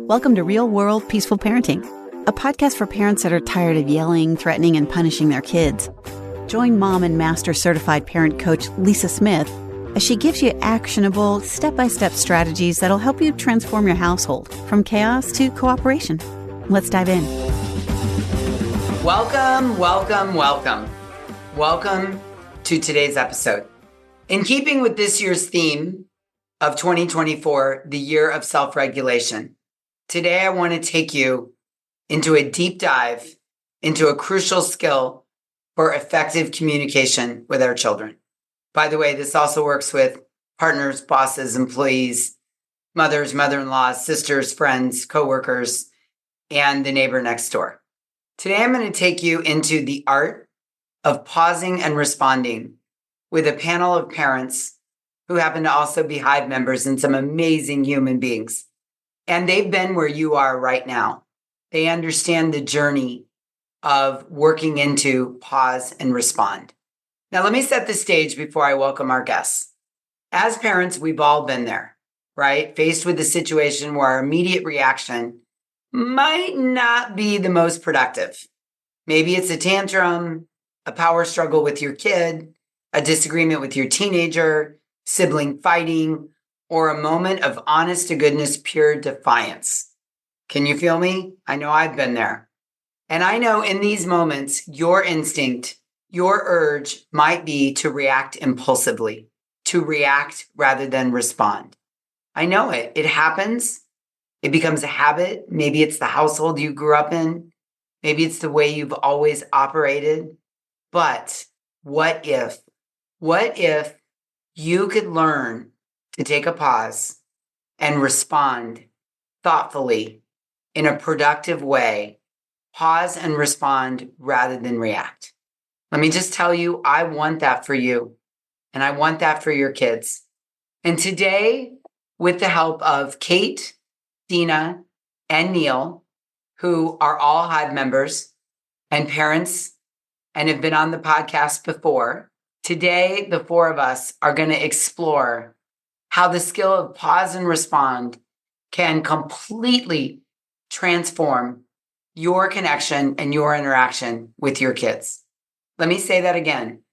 Welcome to Real World Peaceful Parenting, a podcast for parents that are tired of yelling, threatening, and punishing their kids. Join mom and master certified parent coach Lisa Smith as she gives you actionable, step-by-step strategies that'll help you transform your household from chaos to cooperation. Let's dive in. Welcome to today's episode. In keeping with this year's theme of 2024, the year of self-regulation, today I want to take you into a deep dive into a crucial skill for effective communication with our children. By the way, this also works with partners, bosses, employees, mothers, mother-in-laws, sisters, friends, coworkers, and the neighbor next door. Today, I'm going to take you into the art of pausing and responding with a panel of parents who happen to also be Hive members and some amazing human beings. And they've been where you are right now. They understand the journey of working into pause and respond. Now, let me set the stage before I welcome our guests. As parents, we've all been there, right? Faced with a situation where our immediate reaction might not be the most productive. Maybe it's a tantrum, a power struggle with your kid, a disagreement with your teenager, sibling fighting, or a moment of honest to goodness, pure defiance. Can you feel me? I know I've been there. And I know in these moments, your instinct, your urge might be to react impulsively, to react rather than respond. I know it. It happens. It becomes a habit. Maybe it's the household you grew up in. Maybe it's the way you've always operated. But what if you could learn to take a pause and respond thoughtfully in a productive way? Pause and respond rather than react. Let me just tell you, I want that for you. And I want that for your kids. And today, with the help of Kate, Dina, and Neil, who are all Hive members and parents and have been on the podcast before, today, the four of us are going to explore how the skill of pause and respond can completely transform your connection and your interaction with your kids. Let me say that again.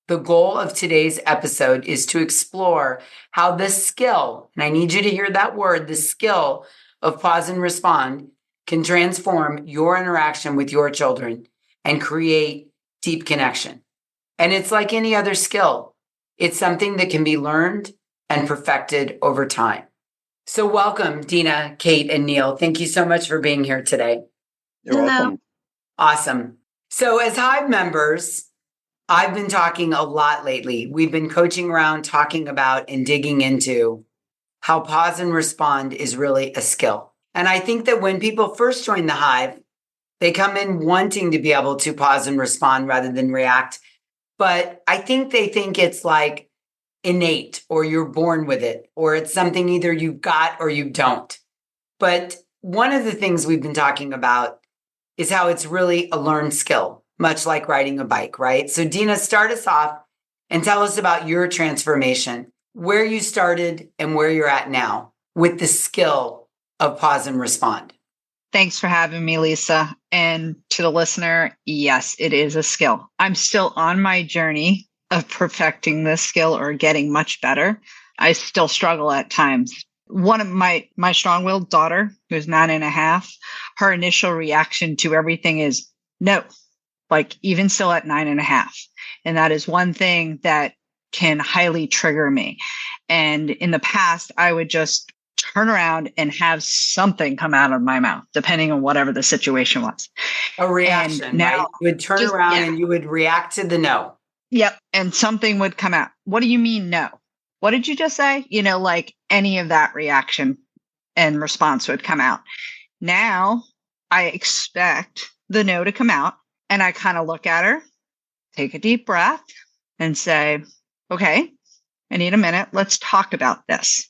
The goal of today's episode is to explore how the skill, and I need you to hear that word, the skill of pause and respond can transform your interaction with your children and create deep connection. And it's like any other skill. It's something that can be learned and perfected over time. So welcome, Dina, Kate, and Neil. Thank you so much for being here today. You're welcome. Awesome. So as Hive members, I've been talking a lot lately. We've been coaching around, talking about and digging into how pause and respond is really a skill. And I think that when people first join the Hive, they come in wanting to be able to pause and respond rather than react. But I think they think it's like innate, or you're born with it, or it's something either you've got or you don't. But one of the things we've been talking about is how it's really a learned skill, much like riding a bike, right? So Dina, start us off and tell us about your transformation, where you started and where you're at now with the skill of pause and respond. Thanks for having me, Lisa. And to the listener, yes, it is a skill. I'm still on my journey of perfecting this skill or getting much better. I still struggle at times. One of my strong-willed daughter, who's 9.5, her initial reaction to everything is no, like even still at 9.5. And that is one thing that can highly trigger me. And in the past, I would just turn around and have something come out of my mouth, depending on whatever the situation was. A reaction, now, right? You would turn around and you would react to the no. Yep. And something would come out. What do you mean no? What did you just say? Like any of that reaction and response would come out. Now I expect the no to come out, and I kind of look at her, take a deep breath, and say, okay, I need a minute. Let's talk about this.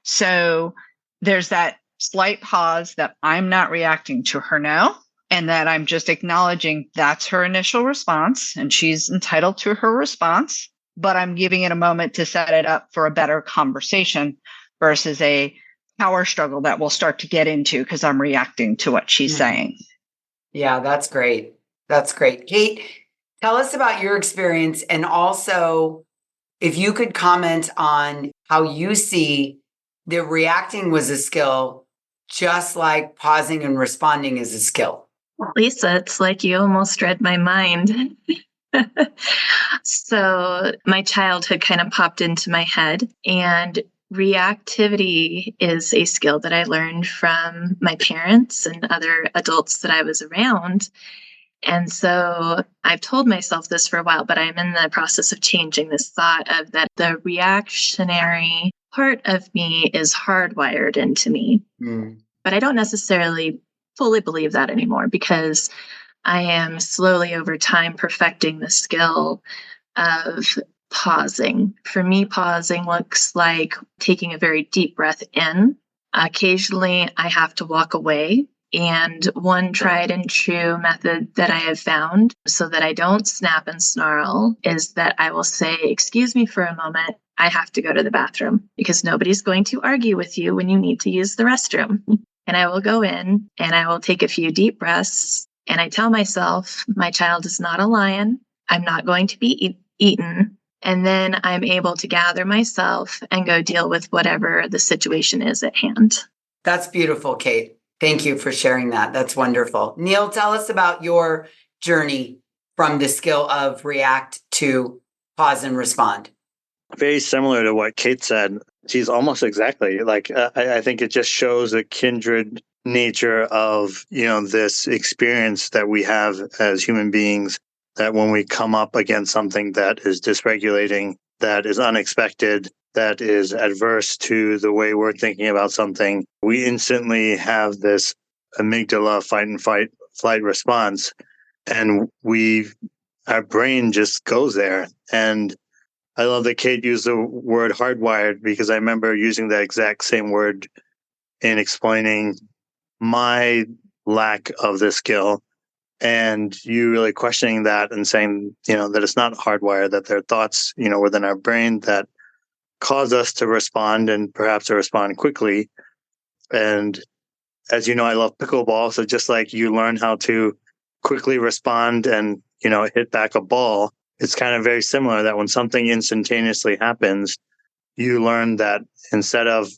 So there's that slight pause that I'm not reacting to her no, and that I'm just acknowledging that's her initial response, and she's entitled to her response, but I'm giving it a moment to set it up for a better conversation versus a power struggle that we'll start to get into because I'm reacting to what she's saying. Yeah, that's great. That's great. Kate, tell us about your experience, and also if you could comment on how you see that reacting was a skill, just like pausing and responding is a skill. Lisa, it's like you almost read my mind. So my childhood kind of popped into my head, and reactivity is a skill that I learned from my parents and other adults that I was around. And so I've told myself this for a while, but I'm in the process of changing this thought of that the reactionary part of me is hardwired into me. But I don't necessarily fully believe that anymore, because I am slowly over time perfecting the skill of pausing. For me, pausing looks like taking a very deep breath in. Occasionally, I have to walk away. And one tried and true method that I have found so that I don't snap and snarl is that I will say, "Excuse me for a moment. I have to go to the bathroom," because nobody's going to argue with you when you need to use the restroom. And I will go in and I will take a few deep breaths. And I tell myself, my child is not a lion. I'm not going to be eaten. And then I'm able to gather myself and go deal with whatever the situation is at hand. That's beautiful, Kate. Thank you for sharing that. That's wonderful. Neil, tell us about your journey from the skill of react to pause and respond. Very similar to what Kate said. She's almost exactly like, I think it just shows a kindred nature of, this experience that we have as human beings, that when we come up against something that is dysregulating, that is unexpected, that is adverse to the way we're thinking about something, we instantly have this amygdala flight response, and our brain just goes there. And I love that Kate used the word hardwired, because I remember using that exact same word in explaining my lack of this skill, and you really questioning that and saying, that it's not hardwired, that there are thoughts, within our brain that cause us to respond, and perhaps to respond quickly. And as you know, I love pickleball. So just like you learn how to quickly respond and, hit back a ball, it's kind of very similar that when something instantaneously happens, you learn that instead of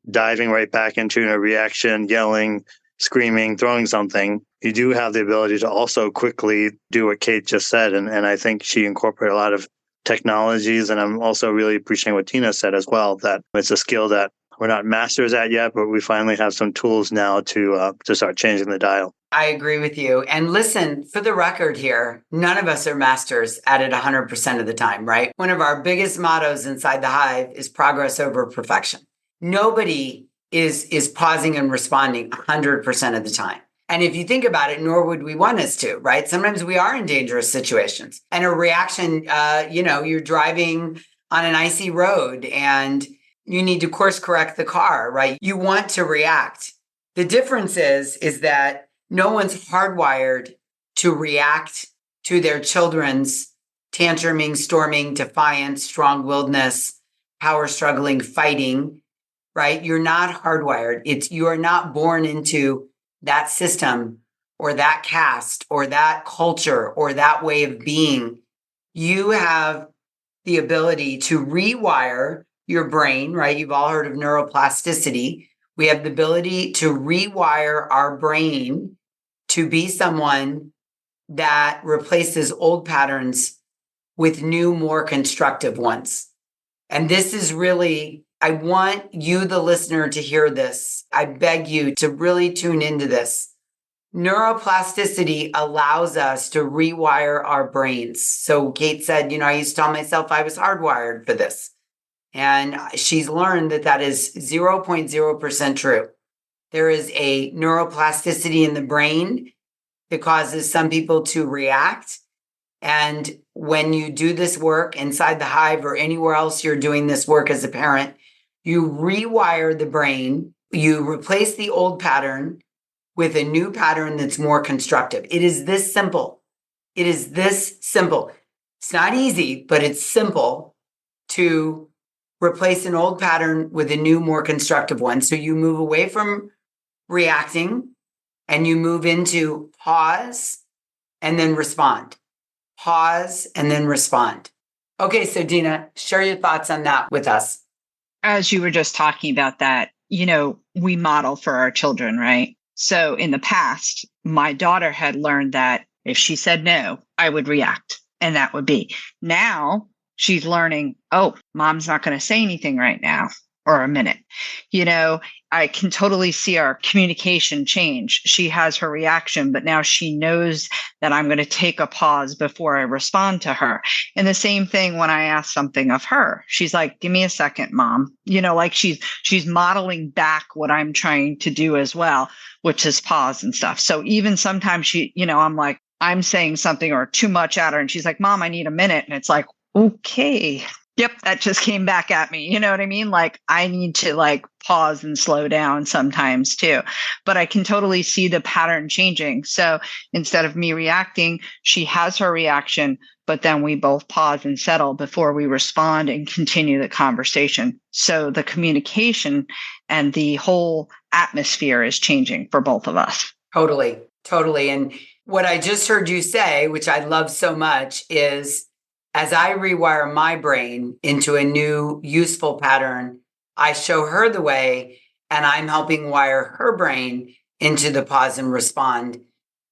diving right back into a reaction, yelling, screaming, throwing something, you do have the ability to also quickly do what Kate just said. And I think she incorporated a lot of technologies. And I'm also really appreciating what Tina said as well, that it's a skill that we're not masters at yet, but we finally have some tools now to start changing the dial. I agree with you. And listen, for the record here, none of us are masters at it 100% of the time, right? One of our biggest mottos inside the Hive is progress over perfection. Nobody is pausing and responding 100% of the time. And if you think about it, nor would we want us to, right? Sometimes we are in dangerous situations. And a reaction, you're driving on an icy road and you need to course correct the car, right? You want to react. The difference is that no one's hardwired to react to their children's tantruming, storming, defiance, strong-willedness, power struggling, fighting, right? You're not hardwired. You are not born into that system or that caste or that culture or that way of being. You have the ability to rewire your brain, right? You've all heard of neuroplasticity. We have the ability to rewire our brain to be someone that replaces old patterns with new, more constructive ones. And this is really, I want you, the listener, to hear this. I beg you to really tune into this. Neuroplasticity allows us to rewire our brains. So Kate said, I used to tell myself I was hardwired for this. And she's learned that is 0.0% true. There is a neuroplasticity in the brain that causes some people to react. And when you do this work inside the Hive or anywhere else you're doing this work as a parent, you rewire the brain, you replace the old pattern with a new pattern that's more constructive. It is this simple. It is this simple. It's not easy, but it's simple to replace an old pattern with a new, more constructive one. So you move away from reacting and you move into pause and then respond. Pause and then respond. Okay, so Dina, share your thoughts on that with us. As you were just talking about that, we model for our children, right? So in the past, my daughter had learned that if she said no, I would react. And that would be. Now she's learning, oh, mom's not going to say anything right now or a minute. I can totally see our communication change. She has her reaction, but now she knows that I'm going to take a pause before I respond to her. And the same thing when I ask something of her, she's like, give me a second, mom. Like she's modeling back what I'm trying to do as well, which is pause and stuff. So even sometimes I'm like, I'm saying something or too much at her and she's like, mom, I need a minute. And it's like, okay. Yep, that just came back at me. You know what I mean? Like I need to pause and slow down sometimes too. But I can totally see the pattern changing. So instead of me reacting, she has her reaction, but then we both pause and settle before we respond and continue the conversation. So the communication and the whole atmosphere is changing for both of us. Totally. And what I just heard you say, which I love so much, is as I rewire my brain into a new useful pattern, I show her the way and I'm helping wire her brain into the pause and respond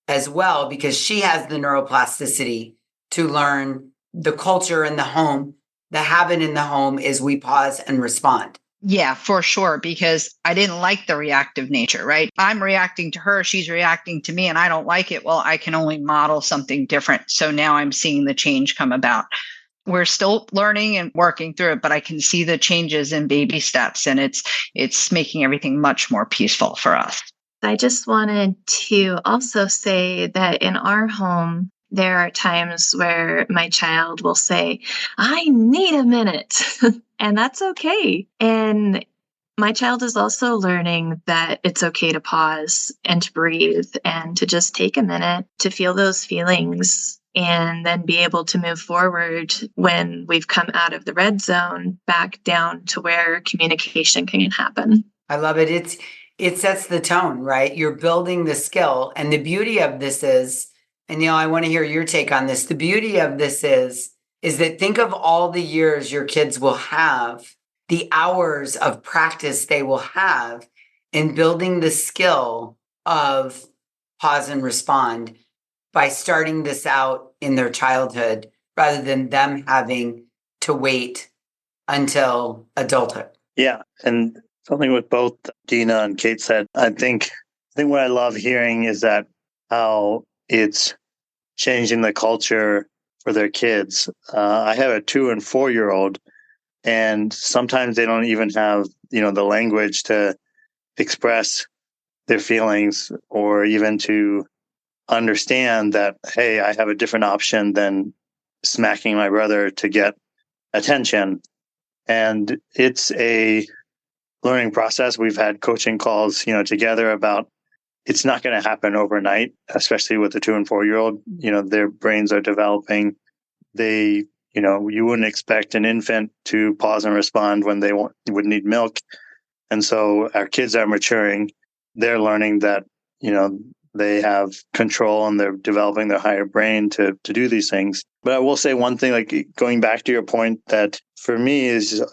as well, because she has the neuroplasticity to learn the culture in the home. The habit in the home is we pause and respond. Yeah, for sure, because I didn't like the reactive nature, right? I'm reacting to her, she's reacting to me, and I don't like it. Well, I can only model something different. So now I'm seeing the change come about. We're still learning and working through it, but I can see the changes in baby steps, and it's making everything much more peaceful for us. I just wanted to also say that in our home, there are times where my child will say, I need a minute, and that's okay. And my child is also learning that it's okay to pause and to breathe and to just take a minute to feel those feelings and then be able to move forward when we've come out of the red zone back down to where communication can happen. I love it. It sets the tone, right? You're building the skill. And the beauty of this is, and Neil, I want to hear your take on this. The beauty of this is that think of all the years your kids will have, the hours of practice they will have in building the skill of pause and respond by starting this out in their childhood rather than them having to wait until adulthood. Yeah. And something with both Dina and Kate said, I think what I love hearing is that how it's changing the culture for their kids. I have a 2 and 4-year-old, and sometimes they don't even have, the language to express their feelings or even to understand that, hey, I have a different option than smacking my brother to get attention. And it's a learning process. We've had coaching calls, together about it's not going to happen overnight, especially with the 2 and 4-year-old. Their brains are developing. They, you wouldn't expect an infant to pause and respond when they would need milk. And so our kids are maturing. They're learning that, they have control and they're developing their higher brain to do these things. But I will say one thing, like going back to your point, that for me is,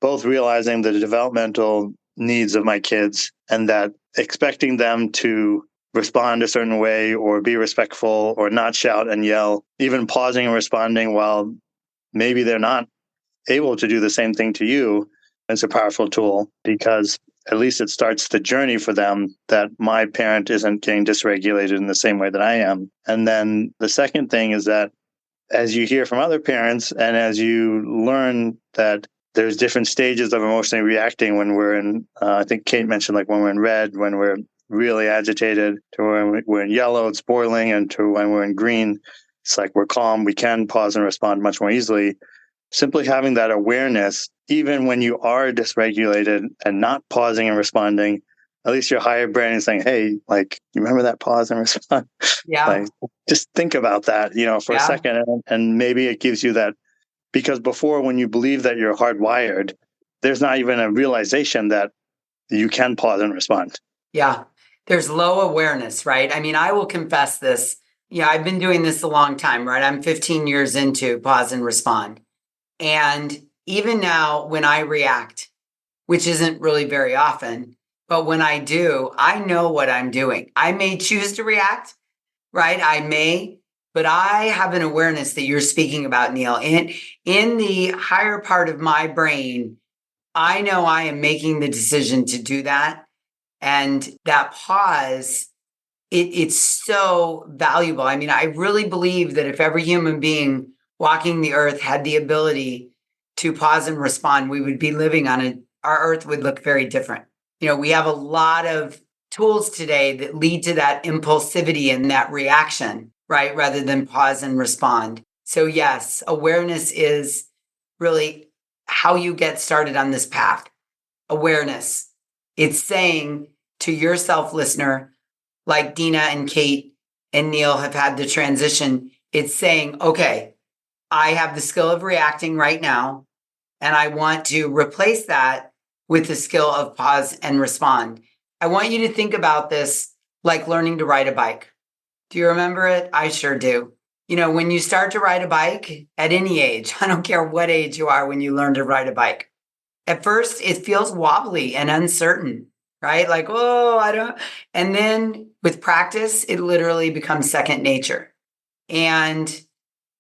both realizing the developmental needs of my kids and that expecting them to respond a certain way or be respectful or not shout and yell, even pausing and responding while maybe they're not able to do the same thing to you, is a powerful tool, because at least it starts the journey for them that my parent isn't getting dysregulated in the same way that I am. And then the second thing is that as you hear from other parents and as you learn that there's different stages of emotionally reacting when we're in, I think Kate mentioned, like when we're in red, when we're really agitated, to when we're in yellow, it's boiling, and to when we're in green, it's like we're calm, we can pause and respond much more easily. Simply having that awareness, even when you are dysregulated and not pausing and responding, at least your higher brain is saying, hey, like, you remember that pause and respond? Yeah. Like, just think about that, for a second. And maybe it gives you that Because before, when you believe that you're hardwired, there's not even a realization that you can pause and respond. Yeah. There's low awareness, right? I mean, I will confess this. Yeah, I've been doing this a long time, right? I'm 15 years into pause and respond. And even now, when I react, which isn't really very often, but when I do, I know what I'm doing. I may choose to react, right? I may, but I have an awareness that you're speaking about, Neil. In the higher part of my brain, I know I am making the decision to do that. And that pause, it's so valuable. I mean, I really believe that if every human being walking the earth had the ability to pause and respond, we would be living on our earth would look very different. You know, we have a lot of tools today that lead to that impulsivity and that reaction, right? Rather than pause and respond. So yes, awareness is really how you get started on this path. Awareness. It's saying to yourself, listener, like Dina and Kate and Neil have had the transition, it's saying, okay, I have the skill of reacting right now, and I want to replace that with the skill of pause and respond. I want you to think about this like learning to ride a bike. Do you remember it? I sure do. You know, when you start to ride a bike at any age, I don't care what age you are when you learn to ride a bike. At first, it feels wobbly and uncertain, right? Like, oh, I don't. And then with practice, it literally becomes second nature. And,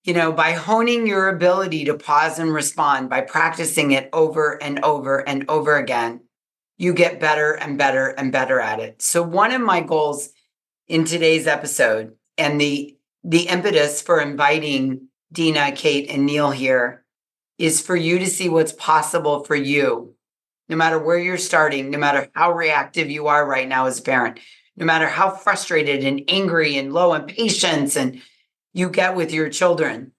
you know, by honing your ability to pause and respond, by practicing it over and over and over again, you get better and better and better at it. So one of my goals in today's episode and the impetus for inviting Dina, Kate, and Neil here is for you to see what's possible for you, no matter where you're starting, no matter how reactive you are right now as a parent, no matter how frustrated and angry and low in patience and you get with your children.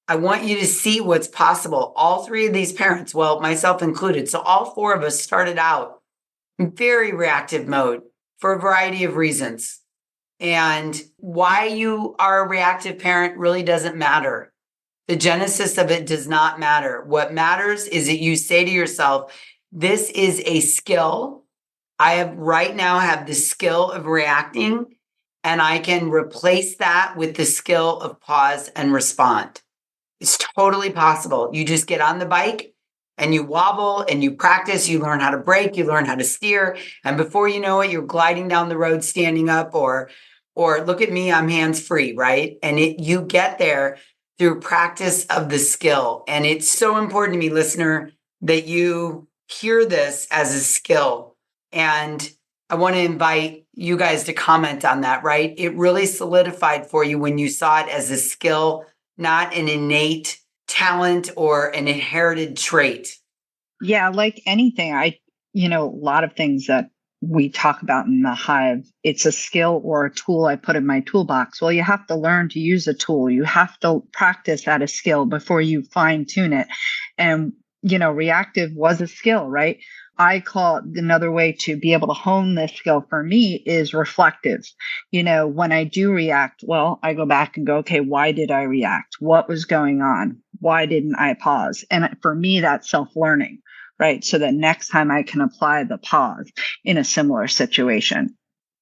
I want you to see what's possible. All three of these parents, well, myself included, so all four of us started out in very reactive mode for a variety of reasons. And why you are a reactive parent really doesn't matter. The genesis of it does not matter. What matters is that you say to yourself, this is a skill. I have right now have the skill of reacting, and I can replace that with the skill of pause and respond. It's totally possible. You just get on the bike and you wobble and you practice, you learn how to brake, you learn how to steer. And before you know it, you're gliding down the road, standing up, or look at me, I'm hands-free, right? And you get there through practice of the skill. And it's so important to me, listener, that you hear this as a skill. And I want to invite you guys to comment on that, right? It really solidified for you when you saw it as a skill, not an innate talent or an inherited trait. Yeah, like anything, a lot of things that we talk about in the Hive, it's a skill or a tool I put in my toolbox. Well, you have to learn to use a tool. You have to practice at a skill before you fine tune it. And, reactive was a skill, right? I call it another way to be able to hone this skill for me is reflective. When I do react, well, I go back and go, okay, why did I react? What was going on? Why didn't I pause? And for me, that's self-learning, right? So that next time I can apply the pause in a similar situation.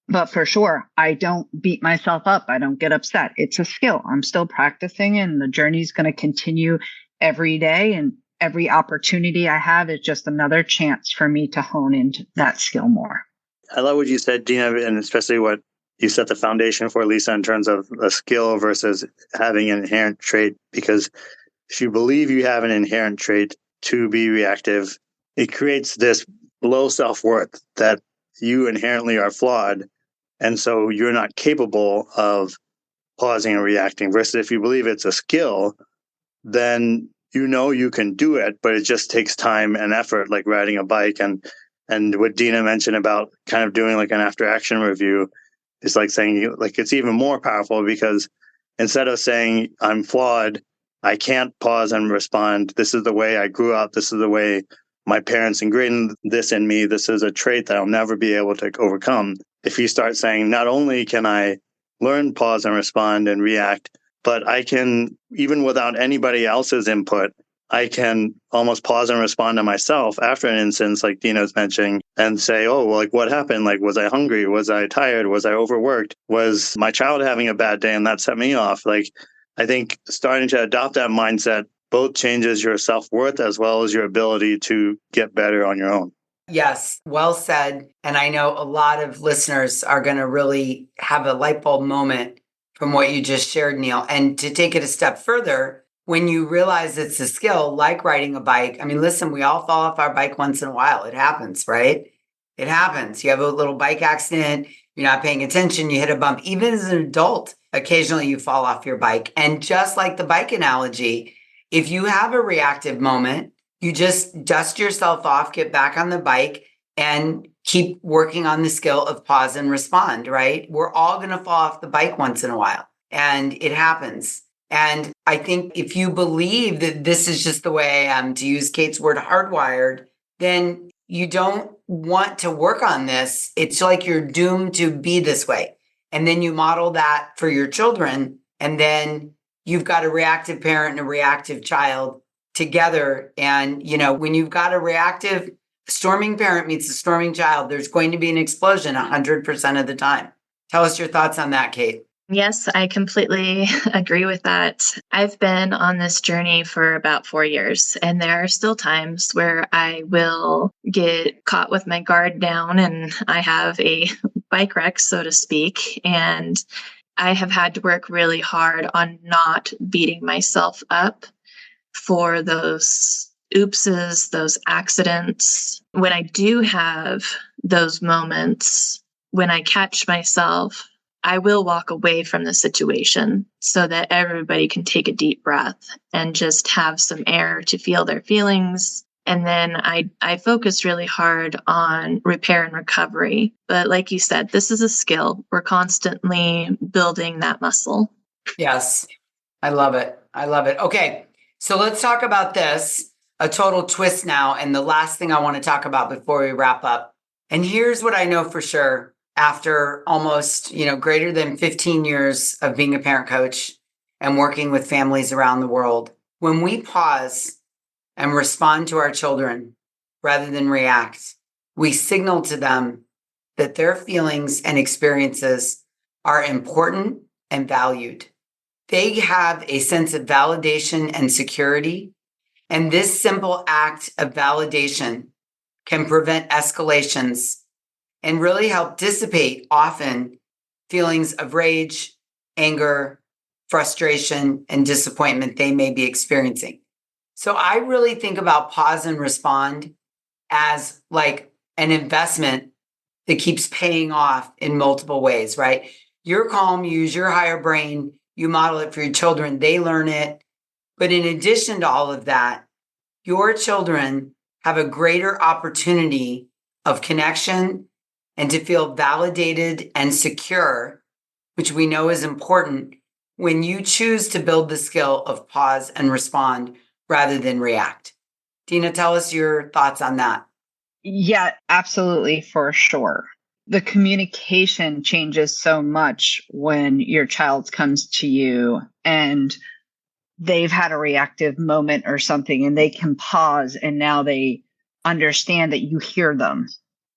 But for sure, I don't beat myself up. I don't get upset. It's a skill. I'm still practicing, and the journey is going to continue every day. And every opportunity I have is just another chance for me to hone into that skill more. I love what you said, Dina, and especially what you set the foundation for, Lisa, in terms of a skill versus having an inherent trait. Because if you believe you have an inherent trait to be reactive, it creates this low self-worth that you inherently are flawed. And so you're not capable of pausing and reacting. Versus if you believe it's a skill, then you can do it, but it just takes time and effort, like riding a bike. And what Dina mentioned about kind of doing like an after action review is like saying, like, it's even more powerful because instead of saying I'm flawed, I can't pause and respond, this is the way I grew up, this is the way my parents ingrained this in me, this is a trait that I'll never be able to overcome. If you start saying, not only can I learn pause and respond and react, but I can, even without anybody else's input, I can almost pause and respond to myself after an instance, like Dina's mentioning, and say, oh, well, like what happened? Like, was I hungry? Was I tired? Was I overworked? Was my child having a bad day and that set me off? Like, I think starting to adopt that mindset both changes your self-worth as well as your ability to get better on your own. Yes, well said. And I know a lot of listeners are going to really have a light bulb moment from what you just shared, Neil. And to take it a step further, when you realize it's a skill like riding a bike, I mean, listen, we all fall off our bike once in a while. It happens, right? It happens. You have a little bike accident, you're not paying attention, you hit a bump. Even as an adult, occasionally you fall off your bike. And just like the bike analogy, if you have a reactive moment, you just dust yourself off, get back on the bike, and keep working on the skill of pause and respond, right? We're all going to fall off the bike once in a while, and it happens. And I think if you believe that this is just the way I am, to use Kate's word, hardwired, then you don't want to work on this. It's like you're doomed to be this way. And then you model that for your children, and then you've got a reactive parent and a reactive child together. And, you know, when you've got a reactive storming parent meets a storming child, there's going to be an explosion 100% of the time. Tell us your thoughts on that, Kate. Yes, I completely agree with that. I've been on this journey for about 4 years, and there are still times where I will get caught with my guard down and I have a bike wreck, so to speak. And I have had to work really hard on not beating myself up for those oopses, those accidents. When I do have those moments, when I catch myself, I will walk away from the situation so that everybody can take a deep breath and just have some air to feel their feelings. And then I focus really hard on repair and recovery. But like you said, this is a skill. We're constantly building that muscle. Yes, I love it. I love it. Okay, so let's talk about this, a total twist now. And the last thing I want to talk about before we wrap up. And here's what I know for sure. After almost, greater than 15 years of being a parent coach and working with families around the world, when we pause and respond to our children rather than react, we signal to them that their feelings and experiences are important and valued. They have a sense of validation and security, and this simple act of validation can prevent escalations and really help dissipate often feelings of rage, anger, frustration, and disappointment they may be experiencing. So I really think about pause and respond as like an investment that keeps paying off in multiple ways, right? You're calm, you use your higher brain, you model it for your children, they learn it. But in addition to all of that, your children have a greater opportunity of connection and to feel validated and secure, which we know is important when you choose to build the skill of pause and respond rather than react. Dina, tell us your thoughts on that. Yeah, absolutely, for sure. The communication changes so much when your child comes to you and they've had a reactive moment or something and they can pause and now they understand that you hear them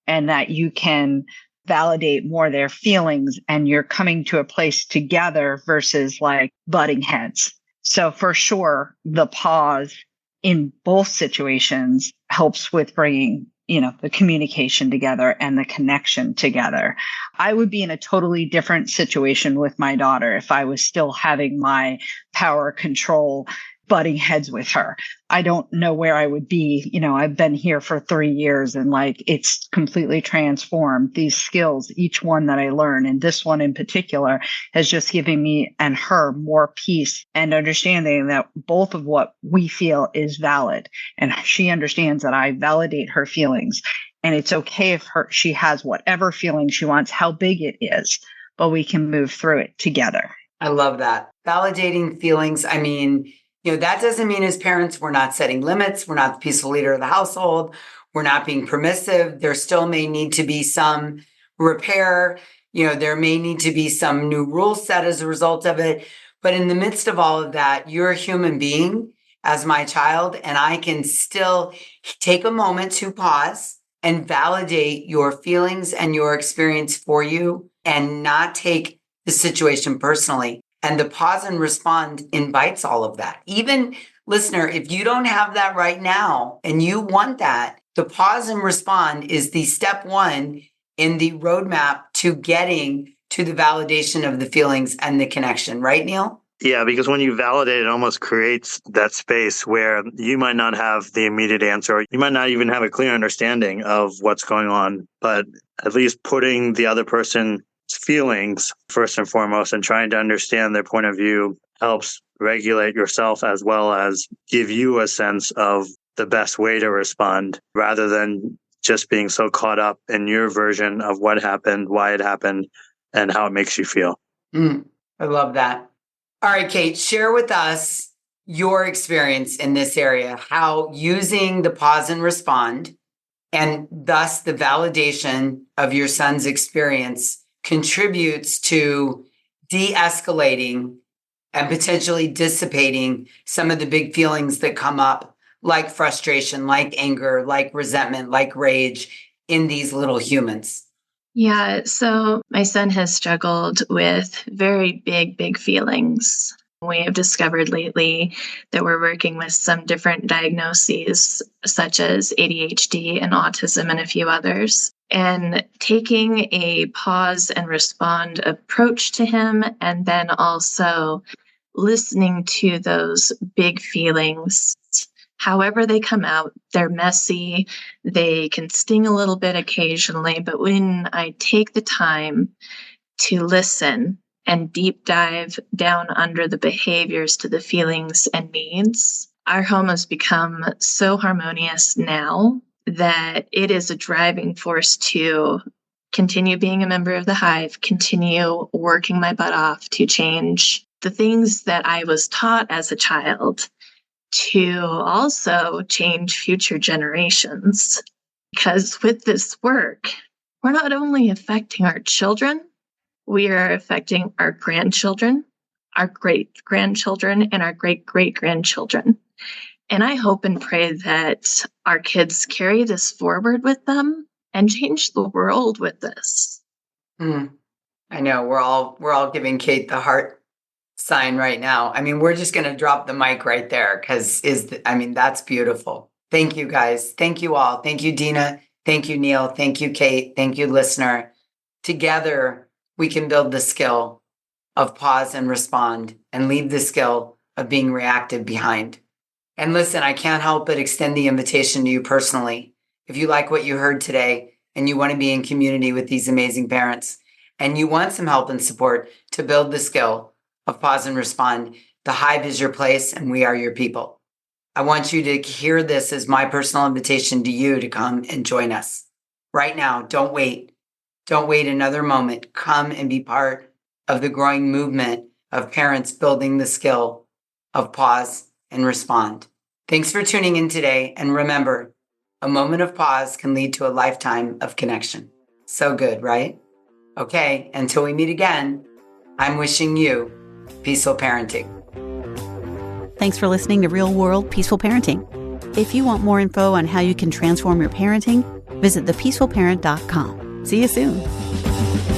and that you can validate more their feelings and you're coming to a place together versus like butting heads. So for sure, the pause in both situations helps with bringing, the communication together and the connection together. I would be in a totally different situation with my daughter if I was still having my power control butting heads with her. I don't know where I would be. I've been here for 3 years and it's completely transformed these skills, each one that I learn. And this one in particular has just given me and her more peace and understanding that both of what we feel is valid. And she understands that I validate her feelings. And it's okay if she has whatever feeling she wants, how big it is, but we can move through it together. I love that. Validating feelings. I mean, that doesn't mean as parents, we're not setting limits. We're not the peaceful leader of the household. We're not being permissive. There still may need to be some repair. There may need to be some new rules set as a result of it. But in the midst of all of that, you're a human being as my child, and I can still take a moment to pause and validate your feelings and your experience for you and not take the situation personally. And the pause and respond invites all of that. Even listener, if you don't have that right now and you want that, the pause and respond is the step one in the roadmap to getting to the validation of the feelings and the connection, right, Neil? Yeah, because when you validate, it almost creates that space where you might not have the immediate answer. You might not even have a clear understanding of what's going on, but at least putting the other person's feelings first and foremost and trying to understand their point of view helps regulate yourself as well as give you a sense of the best way to respond rather than just being so caught up in your version of what happened, why it happened, and how it makes you feel. I love that. All right, Kate, share with us your experience in this area, how using the pause and respond and thus the validation of your son's experience contributes to de-escalating and potentially dissipating some of the big feelings that come up, like frustration, like anger, like resentment, like rage in these little humans. Yeah, so my son has struggled with very big feelings. We have discovered lately that we're working with some different diagnoses, such as ADHD and autism and a few others. And taking a pause and respond approach to him, and then also listening to those big feelings. However they come out, they're messy, they can sting a little bit occasionally, but when I take the time to listen and deep dive down under the behaviors to the feelings and needs, our home has become so harmonious now that it is a driving force to continue being a member of the Hive, continue working my butt off to change the things that I was taught as a child, to also change future generations. Because with this work, we're not only affecting our children, we are affecting our grandchildren, our great-grandchildren, and our great-great-grandchildren. And I hope and pray that our kids carry this forward with them and change the world with this. I know we're all giving Kate the heart sign right now. I mean, we're just going to drop the mic right there because that's beautiful. Thank you guys. Thank you all. Thank you, Dina. Thank you, Neil. Thank you, Kate. Thank you, listener. Together, we can build the skill of pause and respond and leave the skill of being reactive behind. And listen, I can't help but extend the invitation to you personally. If you like what you heard today and you want to be in community with these amazing parents and you want some help and support to build the skill of pause and respond, the Hive is your place and we are your people. I want you to hear this as my personal invitation to you to come and join us right now. Don't wait. Don't wait another moment. Come and be part of the growing movement of parents building the skill of pause and respond. Thanks for tuning in today. And remember, a moment of pause can lead to a lifetime of connection. So good, right? Okay, until we meet again, I'm wishing you peaceful parenting. Thanks for listening to Real World Peaceful Parenting. If you want more info on how you can transform your parenting, visit thepeacefulparent.com. See you soon.